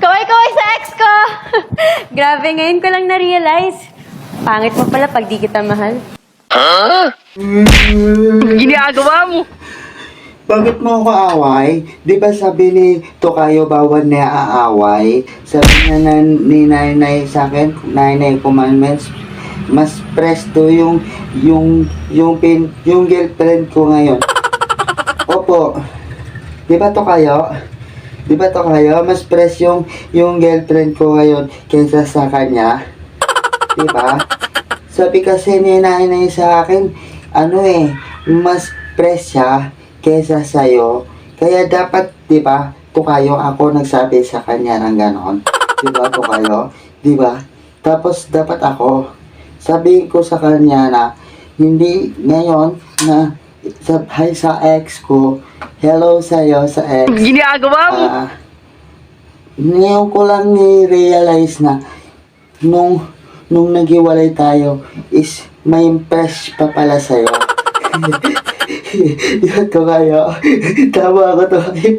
Kaway-kaway sa ex ko! Grabe, ngayon ko lang na-realize. Pangit mo pala pag di kita mahal. Ginagawa mo? Bakit mo ako away? Di ba sabi ni Tokayo bawal na aaway? Sabi niya ni Nanay sa akin, Nanay Commandments, mas presto yung girlfriend ko ngayon. Opo. Di ba Tokayo? Di ba Tokayo? Mas press yung girlfriend ko ngayon kaysa sa kanya. Di ba? Sabi kasi ni Nanay sa akin, mas press siya kesa sa'yo. Kaya dapat, di ba, Tokayo, ako nagsabi sa kanya ng ganon. Di ba, Tokayo? Di ba? Tapos, dapat ako, sabihin ko sa kanya na, hindi ngayon na, hi sa ex ko, hello sa'yo sa ex. Ginagawa mo? Ngayon ko lang ni-realize na, nung naghiwalay tayo, is may impress pa pala sa'yo. Di ba, Tokayo? Tama ako, Tokayo.